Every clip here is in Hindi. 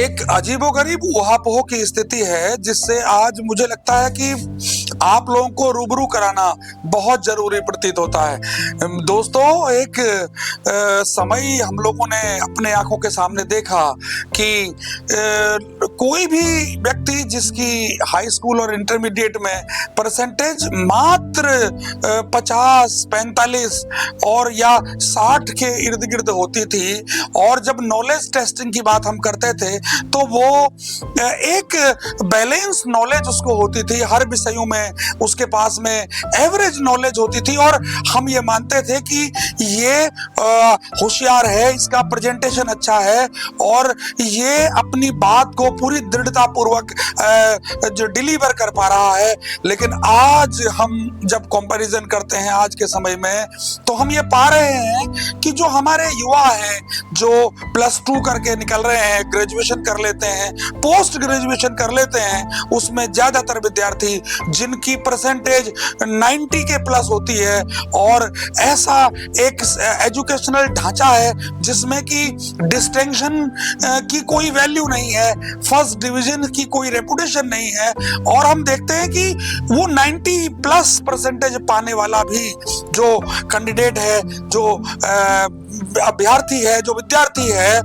एक अजीबोगरीब ऊहापोह की स्थिति है जिससे आज मुझे लगता है कि आप लोगों को रूबरू कराना बहुत जरूरी प्रतीत होता है। दोस्तों, एक समय हम लोगों ने अपने आंखों के सामने देखा कि कोई भी व्यक्ति जिसकी हाई स्कूल और इंटरमीडिएट में परसेंटेज मात्र 50, 45 और या 60 के इर्द गिर्द होती थी, और जब नॉलेज टेस्टिंग की बात हम करते थे तो वो एक बैलेंस नॉलेज उसको होती थी, हर विषयों में उसके पास में एवरेज नॉलेज होती थी, और हम ये मानते थे कि ये होशियार है, इसका प्रेजेंटेशन अच्छा है और ये अपनी बात को पूरी दृढ़ता पूर्वक जो डिलीवर कर पा रहा है। लेकिन आज हम जब कंपैरिजन करते हैं आज के समय में, तो हम ये पा रहे हैं कि जो हमारे युवा हैं, जो +2 करके निकल रहे हैं, ग्रेजुएशन कर लेते हैं, पोस्ट ग्रेजुएशन कर लेते हैं, उसमें ज्यादातर विद्यार्थी जिनकी परसेंटेज 90 के प्लस होती है, और ऐसा एक एजुकेशनल ढांचा है जिसमें कि डिस्टिंक्शन की कोई वैल्यू नहीं है, फर्स्ट डिवीजन की कोई रेपुटेशन नहीं है, और हम देखते हैं कि वो 90+ परसेंटेज पाने वाला भी जो कैंडिडेट है, जो अभ्यर्थी है, जो विद्यार्थी है,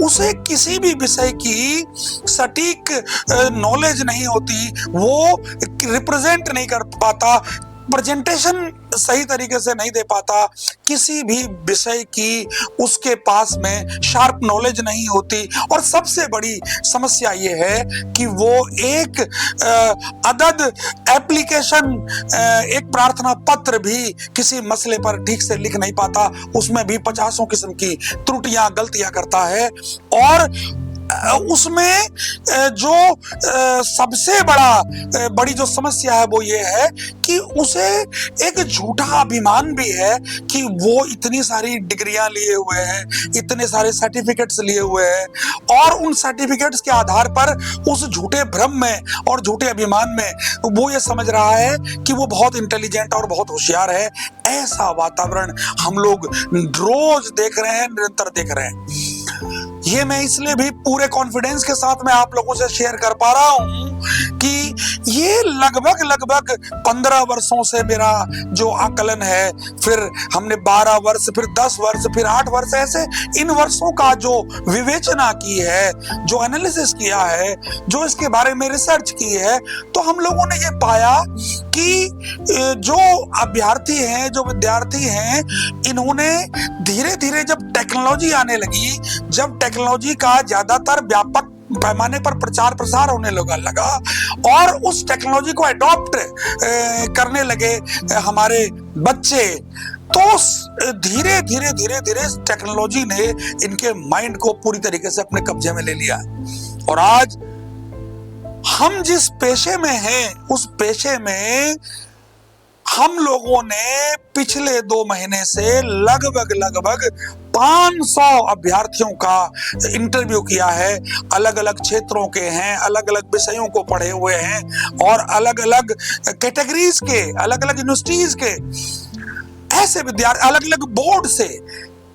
उसे किसी भी विषय की सटीक नॉलेज नहीं होती, वो रिप्रेजेंट नहीं कर पाता, प्रेजेंटेशन सही तरीके से नहीं दे पाता, किसी भी विषय की उसके पास में शार्प नॉलेज नहीं होती, और सबसे बड़ी समस्या ये है कि वो एक अदद एप्लीकेशन, एक प्रार्थना पत्र भी किसी मसले पर ठीक से लिख नहीं पाता, उसमें भी 50 किस्म की त्रुटियां, गलतियां करता है। और उसमें जो सबसे बड़ी जो समस्या है वो ये है कि उसे एक झूठा अभिमान भी है कि वो इतनी सारी डिग्रियां लिए हुए हैं, इतने सारे सर्टिफिकेट्स लिए हुए हैं, और उन सर्टिफिकेट्स के आधार पर उस झूठे भ्रम में और झूठे अभिमान में वो ये समझ रहा है कि वो बहुत इंटेलिजेंट और बहुत होशियार है। ऐसा वातावरण हम लोग रोज देख रहे हैं, निरंतर देख रहे हैं। ये मैं इसलिए भी पूरे कॉन्फिडेंस के साथ मैं आप लोगों से शेयर कर पा रहा हूं कि ये लगभग 15 वर्षों से मेरा जो आकलन है, फिर हमने 12 वर्ष, फिर 10 वर्ष, फिर 8 वर्ष, ऐसे इन वर्षों का जो विवेचना की है, जो एनालिसिस किया है, जो इसके बारे में रिसर्च की है, तो हम लोगों ने ये पाया कि जो अभ्यर्थी हैं, जो विद्यार्थी हैं, इन्होंने धीरे धीरे जब टेक्नोलॉजी आने लगी, जब टेक्नोलॉजी का ज्यादातर व्यापक पैमाने पर प्रचार प्रसार होने लगा और उस टेक्नोलॉजी को अडॉप्ट करने लगे हमारे बच्चे, तो धीरे धीरे टेक्नोलॉजी ने इनके माइंड को पूरी तरीके से अपने कब्जे में ले लिया। और आज हम जिस पेशे में हैं, उस पेशे में हम लोगों ने पिछले 2 महीने से लगभग 500 अभ्यर्थियों का इंटरव्यू किया है। अलग अलग क्षेत्रों के हैं, अलग अलग विषयों को पढ़े हुए हैं, और अलग अलग कैटेगरीज के, अलग अलग यूनिवर्सिटीज के ऐसे विद्यार्थी, अलग अलग बोर्ड से,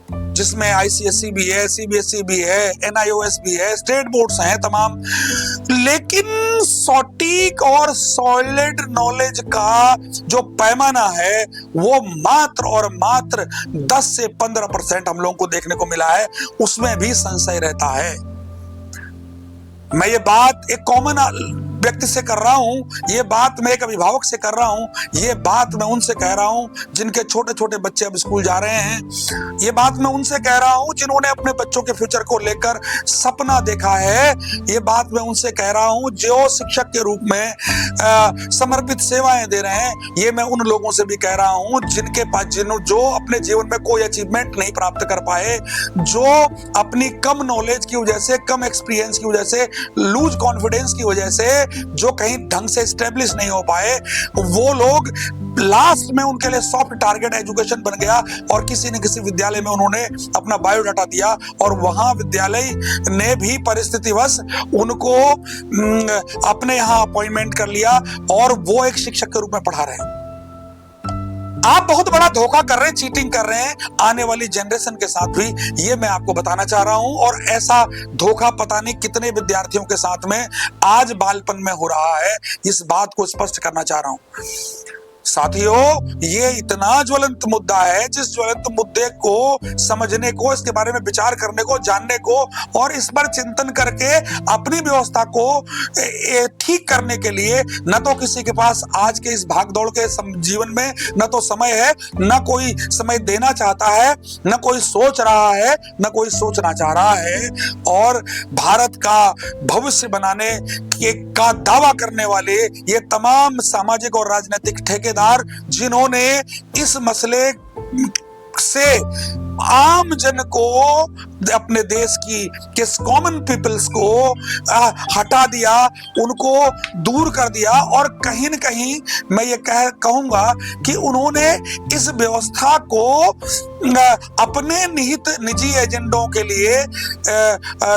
जिसमें ICSE भी है, CBSE भी है, NIOS भी है, स्टेट बोर्ड्स हैं तमाम। लेकिन सटीक और सॉलिड नॉलेज का जो पैमाना है वो मात्र और मात्र 10 से 15% हम लोगों को देखने को मिला है। उसमें भी संशय रहता है। मैं ये बात एक कॉमन व्यक्ति से कर रहा हूं, ये बात मैं एक अभिभावक से कर रहा हूं, ये बात मैं उनसे कह रहा हूं जिनके छोटे छोटे बच्चे अब स्कूल जा रहे हैं, ये बात मैं उनसे कह रहा हूं जिन्होंने अपने बच्चों के फ्यूचर को लेकर सपना देखा है, ये बात मैं उनसे कह रहा हूं जो शिक्षक के रूप में समर्पित सेवाएं दे रहे हैं, ये मैं उन लोगों से भी कह रहा हूं जिनके पास जो अपने जीवन में कोई अचीवमेंट नहीं प्राप्त कर पाए, जो अपनी कम नॉलेज की वजह से, कम एक्सपीरियंस की वजह से, लूज कॉन्फिडेंस की वजह से जो कहीं ढंग से स्टेब्लिश नहीं हो पाए, वो लोग लास्ट में उनके लिए सॉफ्ट टारगेट एजुकेशन बन गया, और किसी न किसी विद्यालय में उन्होंने अपना बायोडाटा दिया, और वहां विद्यालय ने भी परिस्थितिवश उनको अपने यहां अपॉइंटमेंट कर लिया, और वो एक शिक्षक के रूप में पढ़ा रहे हैं। आप बहुत बड़ा धोखा कर रहे हैं, चीटिंग कर रहे हैं आने वाली जनरेशन के साथ भी, ये मैं आपको बताना चाह रहा हूं। और ऐसा धोखा पता नहीं कितने विद्यार्थियों के साथ में आज बालपन में हो रहा है, इस बात को स्पष्ट करना चाह रहा हूं। साथियों, ये इतना ज्वलंत मुद्दा है, जिस ज्वलंत मुद्दे को समझने को, इसके बारे में विचार करने को, जानने को और इस पर चिंतन करके अपनी व्यवस्था को ठीक करने के लिए न तो किसी के पास आज के इस भागदौड़ के जीवन में न तो समय है, न कोई समय देना चाहता है, न कोई सोच रहा है, न कोई सोचना चाह रहा है। और भारत का भविष्य बनाने का दावा करने वाले ये तमाम सामाजिक और राजनीतिक ठेकेदार, जिन्होंने इस मसले से आम जन को, अपने देश की किस कॉमन पीपल्स को हटा दिया, उनको दूर कर दिया, और कहीं न कहीं मैं ये कहूंगा कि उन्होंने इस व्यवस्था को अपने निहित निजी एजेंडों के लिए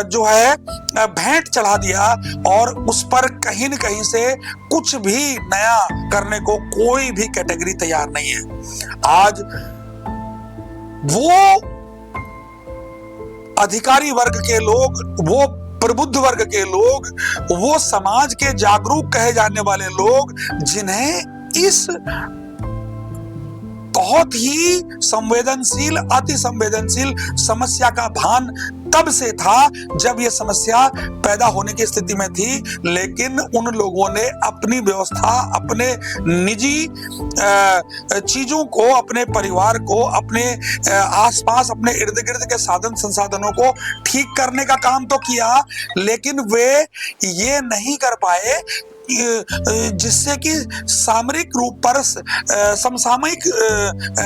जो है भेंट चढ़ा दिया, और उस पर कहीं न कहीं से कुछ भी नया करने को कोई भी कैटेगरी तैयार नहीं है। आज वो अधिकारी वर्ग के लोग, वो प्रबुद्ध वर्ग के लोग, वो समाज के जागरूक कहे जाने वाले लोग, जिन्हें इस बहुत ही संवेदनशील, अति संवेदनशील समस्या का भान तब से था जब यह समस्या पैदा होने की स्थिति में थी, लेकिन उन लोगों ने अपनी व्यवस्था, अपने निजी चीजों को, अपने परिवार को, अपने आसपास, अपने इर्द गिर्द के साधन संसाधनों को ठीक करने का काम तो किया, लेकिन वे ये नहीं कर पाए जिससे कि सामरिक रूप पर, समसामयिक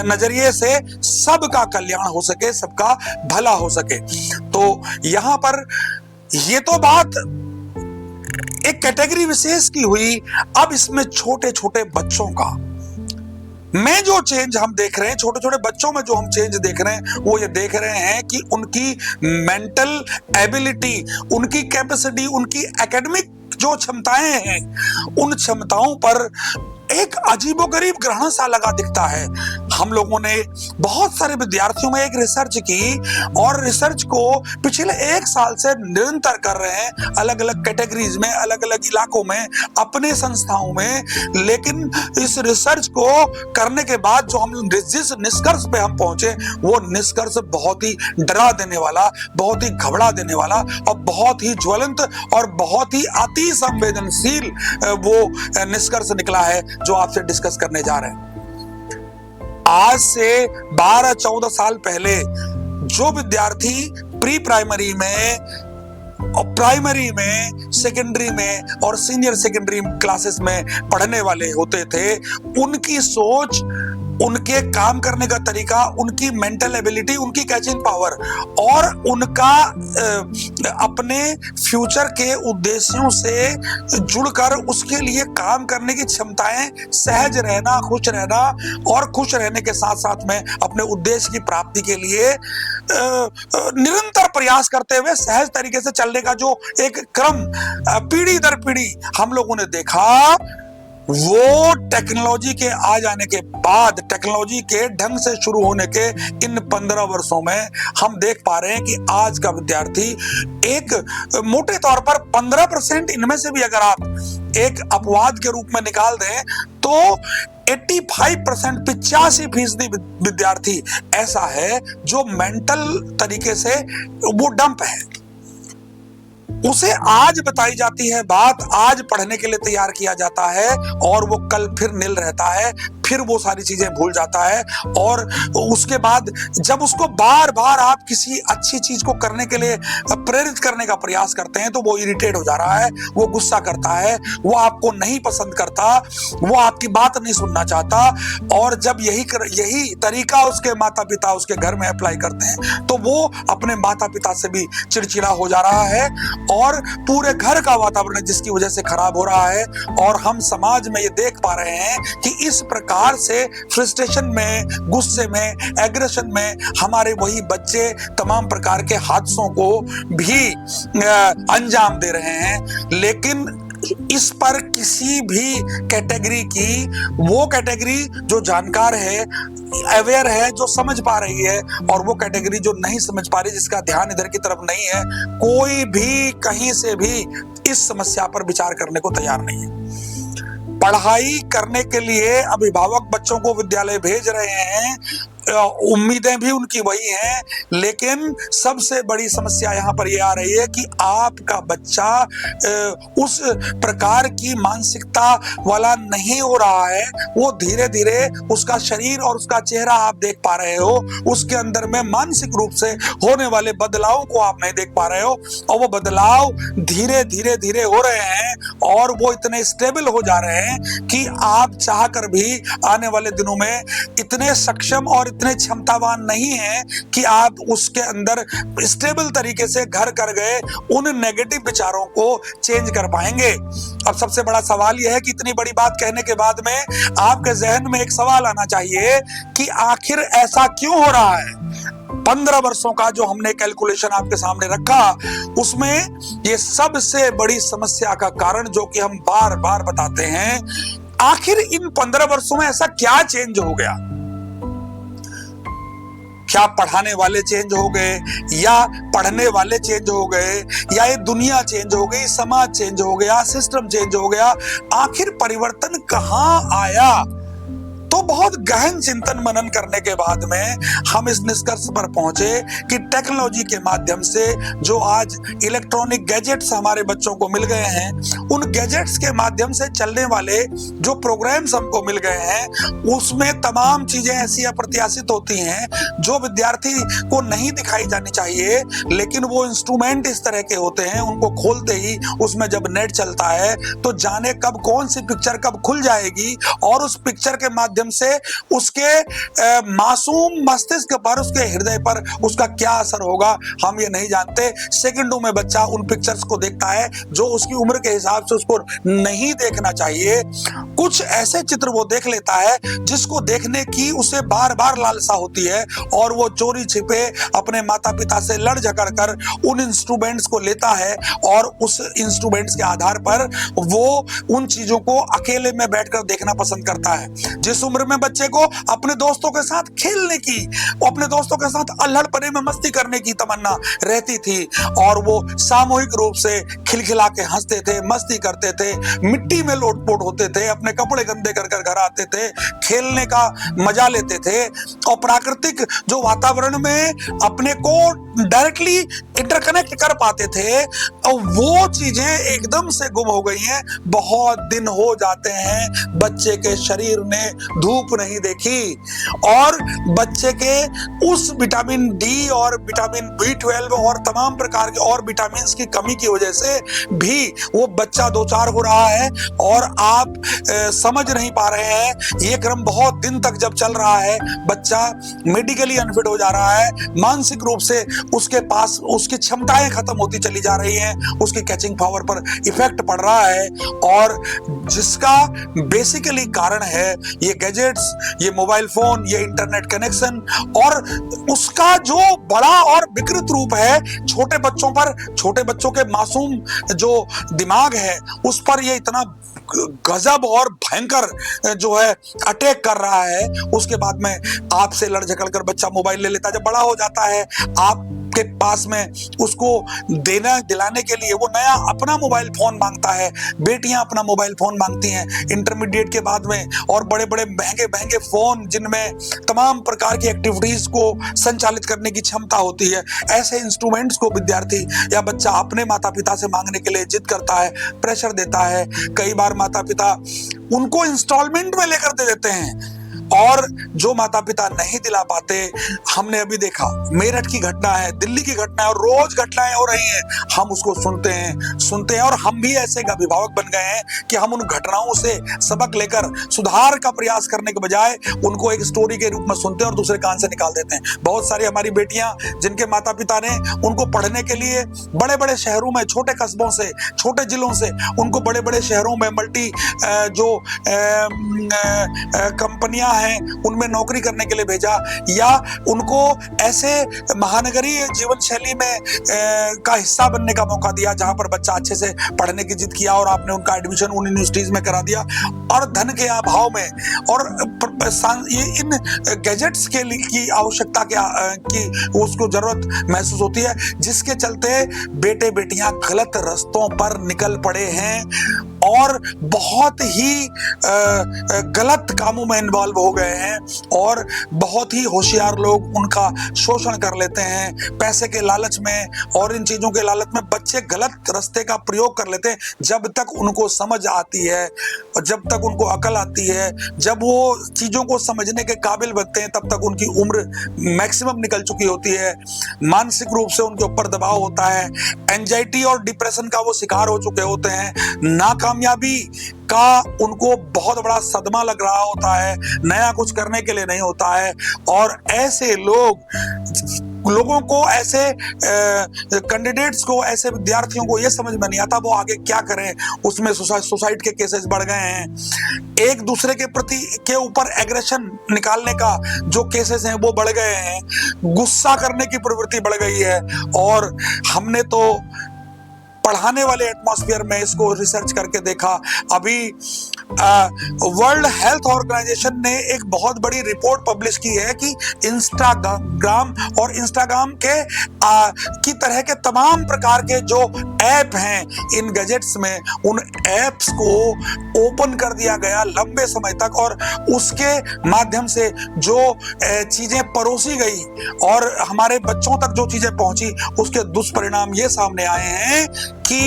नजरिए से सबका कल्याण हो सके, सबका भला हो सके। तो यहां पर ये तो बात एक कैटेगरी विशेष की हुई। अब इसमें छोटे छोटे बच्चों का में जो चेंज हम देख रहे हैं, छोटे छोटे बच्चों में जो हम चेंज देख रहे हैं, वो ये देख रहे हैं कि उनकी मेंटल एबिलिटी, उनकी कैपेसिटी, उनकी एकेडमिक जो क्षमताएं हैं, उन क्षमताओं पर एक अजीबोगरीब ग्रहण सा लगा दिखता है। हम लोगों ने बहुत सारे विद्यार्थियों में एक रिसर्च की, और रिसर्च को पिछले 1 साल से निरंतर कर रहे हैं, अलग अलग कैटेगरीज में, अलग अलग इलाकों में, अपने संस्थाओं में। लेकिन इस रिसर्च को करने के बाद जो हम जिस निष्कर्ष पे हम पहुंचे, वो निष्कर्ष बहुत ही डरा देने वाला, बहुत ही घबरा देने वाला, और बहुत ही ज्वलंत और बहुत ही अति संवेदनशील वो निष्कर्ष निकला है जो आपसे डिस्कस करने जा रहे हैं। आज से 12-14 साल पहले जो विद्यार्थी प्री प्राइमरी में और प्राइमरी में, सेकेंडरी में और सीनियर सेकेंडरी क्लासेस में पढ़ने वाले होते थे, उनकी सोच, उनके काम करने का तरीका, उनकी मेंटल एबिलिटी, उनकी कैचिंग पावर और उनका अपने फ्यूचर के उद्देश्यों से जुड़कर उसके लिए काम करने की क्षमताएं, सहज रहना, खुश रहना, और खुश रहने के साथ साथ में अपने उद्देश्य की प्राप्ति के लिए निरंतर प्रयास करते हुए सहज तरीके से चलने का जो एक क्रम पीढ़ी दर पीढ़ी हम लोगों ने देखा, वो टेक्नोलॉजी के आ जाने के बाद, टेक्नोलॉजी के ढंग से शुरू होने के इन 15 वर्षों में हम देख पा रहे हैं कि आज का विद्यार्थी एक मोटे तौर पर 15% इनमें से भी अगर आप एक अपवाद के रूप में निकाल दें तो 85%, 85% विद्यार्थी ऐसा है जो मेंटल तरीके से वो डंप है। उसे आज बताई जाती है बात, आज पढ़ने के लिए तैयार किया जाता है, और वो कल फिर निल रहता है, फिर वो सारी चीजें भूल जाता है। और उसके बाद जब उसको बार बार आप किसी अच्छी चीज को करने के लिए प्रेरित करने का प्रयास करते हैं तो वो इरिटेट हो जा रहा है, वो गुस्सा करता है, वो आपको नहीं पसंद करता, वो आपकी बात नहीं सुनना चाहता। और जब यही तरीका उसके माता पिता उसके घर में अप्लाई करते हैं तो वो अपने माता पिता से भी चिड़चिड़ा हो जा रहा है, और पूरे घर का वातावरण जिसकी वजह से खराब हो रहा है। और हम समाज में ये देख पा रहे हैं कि इस प्रकार से फ्रस्ट्रेशन में, गुस्से में, एग्रेशन में हमारे वही बच्चे तमाम प्रकार के हादसों को भी अंजाम दे रहे हैं। लेकिन इस पर किसी भी कैटेगरी की, वो कैटेगरी जो जानकार है, अवेयर है, जो समझ पा रही है, और वो कैटेगरी जो नहीं समझ पा रही, जिसका ध्यान इधर की तरफ नहीं है, कोई भी कहीं से भी इस समस्या पर विचार करने को तैयार नहीं है। पढ़ाई करने के लिए अभिभावक बच्चों को विद्यालय भेज रहे हैं, उम्मीदें भी उनकी वही हैं, लेकिन सबसे बड़ी समस्या यहाँ पर यह आ रही है कि आपका बच्चा उस प्रकार की मानसिकता वाला नहीं हो रहा है। वो धीरे धीरे उसका शरीर और उसका चेहरा आप देख पा रहे हो, उसके अंदर में मानसिक रूप से होने वाले बदलावों को आप नहीं देख पा रहे हो, और वो बदलाव धीरे धीरे धीरे हो रहे हैं और वो इतने स्टेबल हो जा रहे हैं कि आप चाहकर भी आने वाले दिनों में इतने सक्षम और इतने क्षमतावान नहीं हैं कि आप उसके अंदर स्टेबल तरीके से घर कर गए उन नेगेटिव विचारों को चेंज कर पाएंगे। अब सबसे बड़ा सवाल यह है कि इतनी बड़ी बात कहने के बाद में आपके जहन में एक सवाल आना चाहिए कि आखिर ऐसा क्यों हो रहा है। 15 वर्षों का जो हमने कैलकुलेशन आपके सामने रखा, उसमें ये सबसे बड़ी समस्या का कारण जो कि हम बार बार बताते हैं, आखिर इन 15 वर्षों में ऐसा क्या चेंज हो गया। क्या पढ़ाने वाले चेंज हो गए, या पढ़ने वाले चेंज हो गए, या ये दुनिया चेंज हो गई, समाज चेंज हो गया, सिस्टम चेंज हो गया, आखिर परिवर्तन कहां आया। तो बहुत गहन चिंतन मनन करने के बाद में हम इस निष्कर्ष पर पहुंचे कि टेक्नोलॉजी के माध्यम से जो आज इलेक्ट्रॉनिक गैजेट्स हमारे बच्चों को मिल गए हैं, उन गैजेट्स के माध्यम से चलने वाले जो प्रोग्राम्स हमको मिल गए हैं, उसमें तमाम चीजें ऐसी अप्रत्याशित होती हैं जो विद्यार्थी को नहीं दिखाई जानी चाहिए, लेकिन वो इंस्ट्रूमेंट इस तरह के होते हैं, उनको खोलते ही उसमें जब नेट चलता है तो जाने कब कौन सी पिक्चर कब खुल जाएगी, और उस पिक्चर के माध्यम से उसके मासूम मस्तिष्क पर, उसके हृदय पर उसका क्या असर होगा हम ये नहीं जानते। सेकंडों में बच्चा उन पिक्चर्स को देखता है जो उसकी उम्र के हिसाब से उसको नहीं देखना चाहिए। कुछ ऐसे चित्र वो देख लेता है जिसको देखने की उसे बार बार लालसा होती है, और वो चोरी छिपे अपने माता पिता से लड़ झगड़ कर उन इंस्ट्रूमेंट्स को लेता है, और उस इंस्ट्रूमेंट्स के आधार पर वो उन चीजों को अकेले में बैठकर देखना पसंद करता है। जिस उम्र में बच्चे को अपने दोस्तों के साथ खेलने की, अपने दोस्तों के साथ अल्हड़-परे में मस्ती करने की तमन्ना रहती थी, और वो सामूहिक रूप से खिलखिला के हंसते थे, मस्ती करते थे, मिट्टी में लोट-पोट होते थे, अपने कपड़े गंदे कर कर घर आते थे, खेलने का मजा लेते थे, और प्राकृतिक जो वातावरण में अपने को डायरेक्टली इंटरकनेक्ट कर पाते थे, और वो चीजें एकदम से गुम हो गई हैं। बहुत दिन हो जाते हैं बच्चे के शरीर ने धूप नहीं देखी, और बच्चे के उस विटामिन डी और विटामिन B12 और तमाम प्रकार के और विटामिन्स की कमी की वजह से भी वो बच्चा दो चार हो रहा है, और आप समझ नहीं पा रहे हैं। ये क्रम बहुत दिन तक जब चल रहा है, बच्चा मेडिकली अनफिट हो जा रहा है, मानसिक रूप से उसके पास उसकी क्षमताएं खत्म होती चली जा रही हैं, उसकी कैचिंग पावर पर इफेक्ट पड़ रहा है, और जिसका बेसिकली कारण है ये गैजेट्स, ये मोबाइल फोन, ये इंटरनेट कनेक्शन, और उसका जो बड़ा और विकृत रूप है छोटे बच्चों पर, छोटे बच्चों के मासूम जो दिमाग है उस पर ये इतना गजब और भयंकर जो है अटैक कर रहा है। उसके बाद में आपसे लड़ झगड़ कर बच्चा मोबाइल ले लेता है। जब बड़ा हो जाता है आपके पास में उसको देना दिलाने के लिए वो नया अपना मोबाइल फोन मांगता है, बेटियां अपना मोबाइल फोन मांगती हैं इंटरमीडिएट के बाद में, और बड़े बड़े महंगे महंगे फोन जिनमें तमाम प्रकार की एक्टिविटीज को संचालित करने की क्षमता होती है, ऐसे इंस्ट्रूमेंट्स को विद्यार्थी या बच्चा अपने माता पिता से मांगने के लिए जिद करता है, प्रेशर देता है। कई बार माता पिता उनको इंस्टॉलमेंट में लेकर दे देते हैं, और जो माता पिता नहीं दिला पाते, हमने अभी देखा मेरठ की घटना है, दिल्ली की घटना है, और रोज घटनाएं हो रही हैं, हम उसको सुनते हैं, और हम भी ऐसे अभिभावक बन गए हैं कि हम उन घटनाओं से सबक लेकर सुधार का प्रयास करने के बजाय उनको एक स्टोरी के रूप में सुनते हैं और दूसरे कान से निकाल देते हैं। बहुत सारी हमारी बेटियां जिनके माता पिता ने उनको पढ़ने के लिए बड़े बड़े शहरों में, छोटे कस्बों से, छोटे जिलों से उनको बड़े बड़े शहरों में मल्टी जो कंपनियां हैं उनमें नौकरी करने के लिए भेजा, या उनको ऐसे महानगरीय जीवन शैली में का हिस्सा बनने का मौका दिया जहां पर बच्चा अच्छे से पढ़ने की जिद किया और आपने उनका एडमिशन उन यूनिवर्सिटीज में करा दिया। और धन के अभाव में और ये इन गैजेट्स के लिए की आवश्यकता की उसको जरूरत महसूस होती है, जिसके चलते बेटे बेटियां गलत रास्तों पर निकल पड़े हैं और बहुत ही गलत कामों में इन्वॉल्व हो गए हैं और बहुत ही होशियार लोग उनका शोषण कर लेते हैं पैसे के लालच में, और इन चीजों के लालच में बच्चे गलत रास्ते का प्रयोग कर लेते हैं। जब तक उनको समझ आती है, जब तक उनको अकल आती है, जब वो चीजों को समझने के काबिल बनते हैं, तब तक उनकी उम्र मैक्सिमम निकल चुकी होती है। मानसिक रूप से उनके ऊपर दबाव होता है, एंजाइटी और डिप्रेशन का वो शिकार हो चुके होते हैं, नाकामयाबी का उनको बहुत बड़ा सदमा लग रहा होता है, नया कुछ करने के लिए नहीं होता है। और ऐसे लोगों को, ऐसे कैंडिडेट्स को, ऐसे विद्यार्थियों को ये समझ में नहीं आता वो आगे क्या करें। उसमें सुसाइड के केसेस बढ़ गए हैं, एक दूसरे के प्रति के ऊपर एग्रेशन निकालने का जो केसेस हैं वो बढ़ गए हैं, गुस्सा करने की प्रवृत्ति बढ़ गई है। और हमने तो पढ़ाने वाले एटमॉस्फेयर में इसको रिसर्च करके देखा। अभी वर्ल्ड हेल्थ ऑर्गेनाइजेशन ने एक बहुत बड़ी रिपोर्ट पब्लिश की है कि इंस्टाग्राम के की तरह के तमाम प्रकार के जो ऐप हैं इन गैजेट्स में, उन ऐप्स को ओपन कर दिया गया लंबे समय तक, और उसके माध्यम से जो चीजें परोसी गई और हमारे बच्चों तक जो चीजें पहुंची, उसके दुष्परिणाम ये सामने आए हैं कि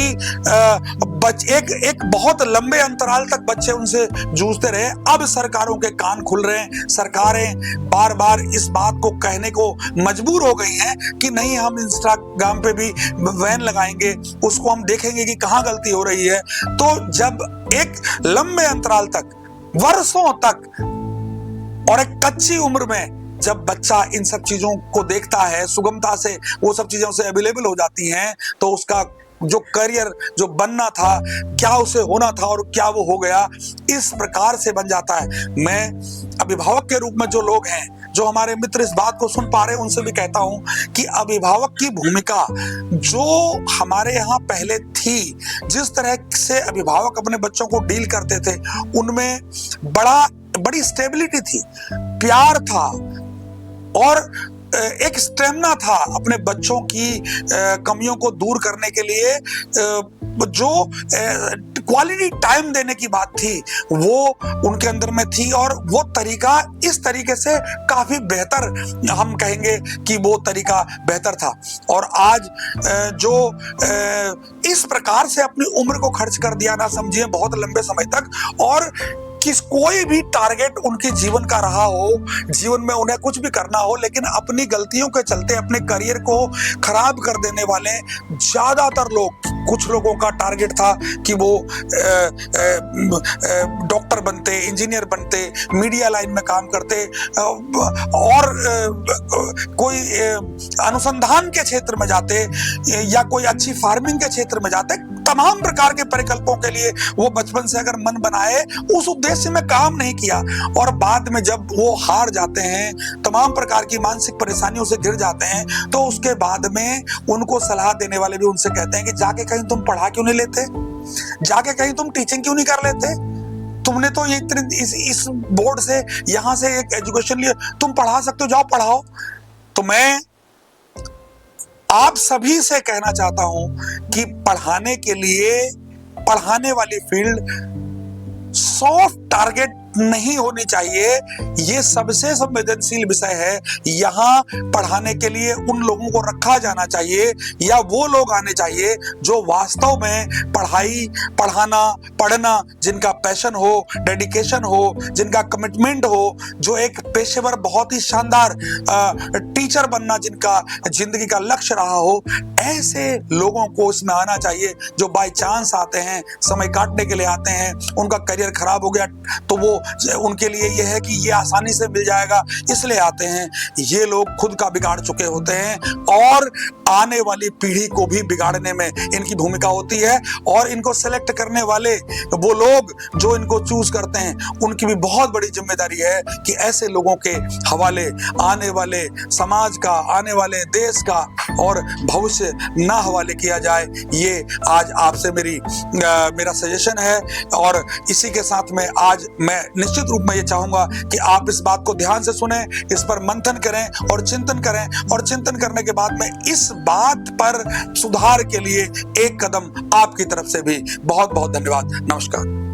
एक बहुत लंबे अंतराल तक बच्चे उनसे जूझते रहे। अब सरकारों के कान खुल रहे हैं, सरकारें बार बार इस बात को कहने को मजबूर हो गई हैं कि नहीं, हम इंस्टाग्राम पे भी बैन लगाएंगे, उसको हम देखेंगे कि कहां गलती हो रही है। तो जब एक लंबे अंतराल तक, वर्षों तक और एक कच्ची उम्र में जब बच्चा इन सब चीजों को देखता है, सुगमता से वो सब चीजें उसे अवेलेबल हो जाती हैं, तो उसका जो करियर जो बनना था, क्या उसे होना था और क्या वो हो गया, इस प्रकार से बन जाता है। मैं अभिभावक के रूप में जो लोग हैं, जो हमारे मित्र इस बात को सुन पा रहे हैं, उनसे भी कहता हूं कि अभिभावक की भूमिका जो हमारे यहाँ पहले थी, जिस तरह से अभिभावक अपने बच्चों को डील करते थे, उनमें बड़ी स्टेबिलिटी थी, प्यार था और एक स्टेमिना था अपने बच्चों की कमियों को दूर करने के लिए। जो क्वालिटी टाइम देने की बात थी वो उनके अंदर में थी, और वो तरीका इस तरीके से काफी बेहतर, हम कहेंगे कि वो तरीका बेहतर था। और आज जो इस प्रकार से अपनी उम्र को खर्च कर दिया, ना समझिए बहुत लंबे समय तक, और कोई भी टारगेट उनके जीवन का रहा हो, जीवन में उन्हें कुछ भी करना हो, लेकिन अपनी गलतियों के चलते अपने करियर को खराब कर देने वाले ज्यादातर लोग, कुछ लोगों का टारगेट था कि वो डॉक्टर बनते, इंजीनियर बनते, मीडिया लाइन में काम करते, और कोई अनुसंधान के क्षेत्र में जाते, या कोई अच्छी फार्मिंग के क्षेत्र में जाते। तमाम प्रकार के परिकल्पों के लिए वो बचपन से अगर मन बनाए, उस उद्देश्य में काम नहीं किया, और बाद में जब वो हार जाते हैं, तमाम प्रकार की मानसिक परेशानियों से घिर जाते हैं, तो उसके बाद में उनको सलाह देने वाले भी उनसे कहते हैं कि जाके कहीं तुम पढ़ा क्यों नहीं लेते, जाके कहीं तुम टीचिंग क्यों नहीं कर लेते, तुमने तो ये इस बोर्ड से, यहां से एक एजुकेशन लिए, तुम पढ़ा सकते हो, जाओ पढ़ाओ। तो मैं आप सभी से कहना चाहता हूं कि पढ़ाने के लिए, पढ़ाने वाली फील्ड सॉफ्ट टारगेट नहीं होनी चाहिए। ये सबसे संवेदनशील विषय है। यहाँ पढ़ाने के लिए उन लोगों को रखा जाना चाहिए, या वो लोग आने चाहिए जो वास्तव में पढ़ाना, पढ़ना, जिनका पैशन हो, डेडिकेशन हो, जिनका कमिटमेंट हो, जो एक पेशेवर बहुत ही शानदार टीचर बनना जिनका जिंदगी का लक्ष्य रहा हो, ऐसे लोगों को इसमें आना चाहिए। जो बाय चांस आते हैं, समय काटने के लिए आते हैं, उनका करियर खराब हो गया तो वो उनके लिए ये है कि ये आसानी से मिल जाएगा इसलिए आते हैं। ये लोग खुद का बिगाड़ चुके होते हैं और आने वाली पीढ़ी को भी बिगाड़ने में इनकी भूमिका होती है। और इनको सेलेक्ट करने वाले वो लोग जो इनको चूज करते हैं, उनकी भी बहुत बड़ी जिम्मेदारी है कि ऐसे लोगों के हवाले आने वाले समाज का, आने वाले देश का और भविष्य ना हवाले किया जाए। ये आज आपसे मेरा सजेशन है। और इसी के साथ में आज मैं निश्चित रूप में ये चाहूंगा कि आप इस बात को ध्यान से सुने, इस पर मंथन करें और चिंतन करें, और चिंतन करने के बाद में इस बात पर सुधार के लिए एक कदम आपकी तरफ से भी। बहुत बहुत धन्यवाद। नमस्कार।